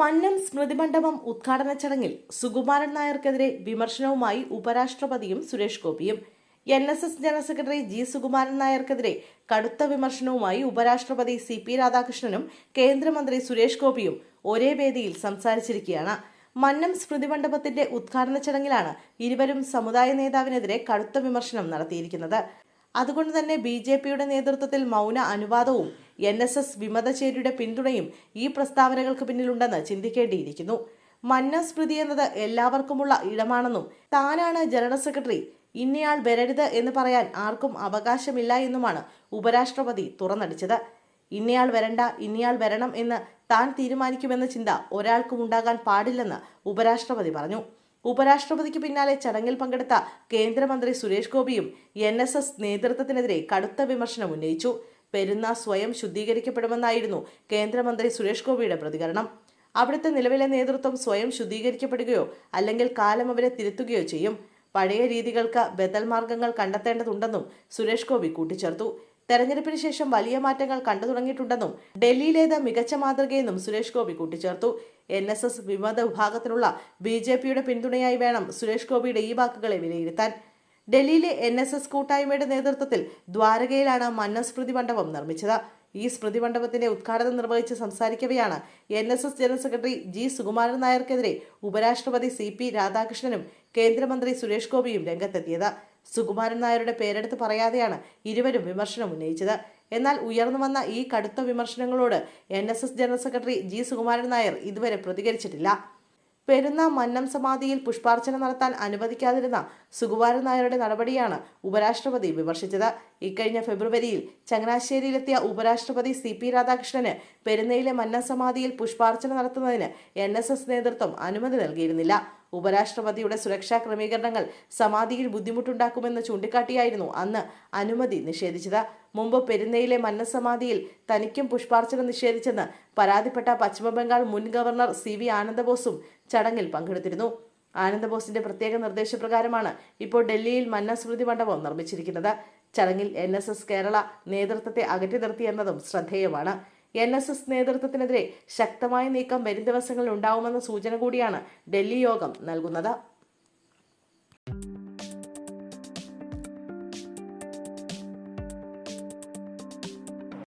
മന്നം സ്മൃതി മണ്ഡപം ഉദ്ഘാടന ചടങ്ങിൽ സുകുമാരൻ നായർക്കെതിരെ വിമർശനവുമായി ഉപരാഷ്ട്രപതിയും സുരേഷ് ഗോപിയും. NSS general secretary G Sukumaran നായർക്കെതിരെ കടുത്ത വിമർശനവുമായി ഉപരാഷ്ട്രപതി CP രാധാകൃഷ്ണനും കേന്ദ്രമന്ത്രി സുരേഷ് ഗോപിയും ഒരേ വേദിയിൽ സംസാരിച്ചിരിക്കുകയാണ്. മന്നം സ്മൃതി മണ്ഡപത്തിന്റെ ഉദ്ഘാടന ചടങ്ങിലാണ് ഇരുവരും സമുദായ നേതാവിനെതിരെ കടുത്ത വിമർശനം നടത്തിയിരിക്കുന്നത്. അതുകൊണ്ട് തന്നെ BJPയുടെ നേതൃത്വത്തിൽ മൗന അനുവാദവും NSS വിമതചേരിയുടെ പിന്തുണയും ഈ പ്രസ്താവനകൾക്ക് പിന്നിലുണ്ടെന്ന് ചിന്തിക്കേണ്ടിയിരിക്കുന്നു. മന്നം സ്മൃതി എന്നത് എല്ലാവർക്കുമുള്ള ഇടമാണെന്നും താനാണ് ജനറൽ സെക്രട്ടറി, ഇന്നയാൾ വരരുത് എന്ന് പറയാൻ ആർക്കും അവകാശമില്ല എന്നുമാണ് ഉപരാഷ്ട്രപതി തുറന്നടിച്ചത്. ഇന്നയാൾ വരണ്ട, ഇന്നയാൾ വരണം എന്ന് താൻ തീരുമാനിക്കുമെന്ന ചിന്ത ഒരാൾക്കും ഉണ്ടാകാൻ പാടില്ലെന്ന് ഉപരാഷ്ട്രപതി പറഞ്ഞു. ഉപരാഷ്ട്രപതിക്ക് പിന്നാലെ ചടങ്ങിൽ പങ്കെടുത്ത കേന്ദ്രമന്ത്രി സുരേഷ് ഗോപിയും NSS നേതൃത്വത്തിനെതിരെ കടുത്ത വിമർശനം ഉന്നയിച്ചു. പെരുന്ന സ്വയം ശുദ്ധീകരിക്കപ്പെടുമെന്നായിരുന്നു കേന്ദ്രമന്ത്രി സുരേഷ് ഗോപിയുടെ പ്രതികരണം. അവിടുത്തെ നിലവിലെ നേതൃത്വം സ്വയം ശുദ്ധീകരിക്കപ്പെടുകയോ അല്ലെങ്കിൽ കാലം അവരെ തിരുത്തുകയോ ചെയ്യും. പഴയ രീതികൾക്ക് ബദൽ മാർഗങ്ങൾ കണ്ടെത്തേണ്ടതുണ്ടെന്നും സുരേഷ് ഗോപി കൂട്ടിച്ചേർത്തു. തെരഞ്ഞെടുപ്പിന് ശേഷം വലിയ മാറ്റങ്ങൾ കണ്ടു തുടങ്ങിയിട്ടുണ്ടെന്നും ഡൽഹിയിലേത് മികച്ച മാതൃകയെന്നും സുരേഷ് ഗോപി കൂട്ടിച്ചേർത്തു. NSS വിമത വിഭാഗത്തിനുള്ള BJPയുടെ പിന്തുണയായി വേണം സുരേഷ് ഗോപിയുടെ ഈ വാക്കുകളെ വിലയിരുത്താൻ. ഡൽഹിയിലെ NSS കൂട്ടായ്മയുടെ നേതൃത്വത്തിൽ ദ്വാരകയിലാണ് മന്നം സ്മൃതി മണ്ഡപം നിർമ്മിച്ചത്. ഈ സ്മൃതി മണ്ഡപത്തിന്റെ ഉദ്ഘാടനം നിർവഹിച്ച് സംസാരിക്കവെയാണ് NSS general secretary G Sukumaran നായർക്കെതിരെ ഉപരാഷ്ട്രപതി CP രാധാകൃഷ്ണനും കേന്ദ്രമന്ത്രി സുരേഷ് ഗോപിയും രംഗത്തെത്തിയത്. സുകുമാരൻ നായരുടെ പേരെടുത്ത് പറയാതെയാണ് ഇരുവരും വിമർശനം ഉന്നയിച്ചത്. എന്നാൽ ഉയർന്നു വന്ന ഈ കടുത്ത വിമർശനങ്ങളോട് NSS general secretary G Sukumaran Nair ഇതുവരെ പ്രതികരിച്ചിട്ടില്ല. പെരുന്ന മന്നം സമാധിയിൽ പുഷ്പാർച്ചന നടത്താൻ അനുവദിക്കാതിരുന്ന സുകുമാരൻ നായരുടെ നടപടിയാണ് ഉപരാഷ്ട്രപതി വിമർശിച്ചത്. ഇക്കഴിഞ്ഞ ഫെബ്രുവരിയിൽ ചങ്ങനാശ്ശേരിയിലെത്തിയ ഉപരാഷ്ട്രപതി CP രാധാകൃഷ്ണന് പെരുന്നയിലെ മന്നം സമാധിയിൽ പുഷ്പാർച്ചന നടത്തുന്നതിന് NSS നേതൃത്വം അനുമതി നൽകിയിരുന്നില്ല. ഉപരാഷ്ട്രപതിയുടെ സുരക്ഷാ ക്രമീകരണങ്ങൾ സമാധിയിൽ ബുദ്ധിമുട്ടുണ്ടാക്കുമെന്ന് ചൂണ്ടിക്കാട്ടിയായിരുന്നു അന്ന് അനുമതി നിഷേധിച്ചത്. മുമ്പ് പെരുന്നയിലെ മന്നം സമാധിയിൽ തനിക്കും പുഷ്പാർച്ചന നിഷേധിച്ചെന്ന് പരാതിപ്പെട്ട പശ്ചിമബംഗാൾ മുൻ ഗവർണർ CV ആനന്ദബോസും ചടങ്ങിൽ പങ്കെടുത്തിരുന്നു. ആനന്ദബോസിന്റെ പ്രത്യേക നിർദ്ദേശപ്രകാരമാണ് ഇപ്പോൾ ഡൽഹിയിൽ മന്നം സ്മൃതി മണ്ഡപം നിർമ്മിച്ചിരിക്കുന്നത്. ചടങ്ങിൽ NSS കേരള നേതൃത്വത്തെ അകറ്റി നിർത്തിയെന്നതും ശ്രദ്ധേയമാണ്. NSS നേതൃത്വത്തിനെതിരെ ശക്തമായ നീക്കം വരും ദിവസങ്ങളിൽ ഉണ്ടാവുമെന്ന സൂചന കൂടിയാണ് ഡൽഹി യോഗം നൽകുന്നത്.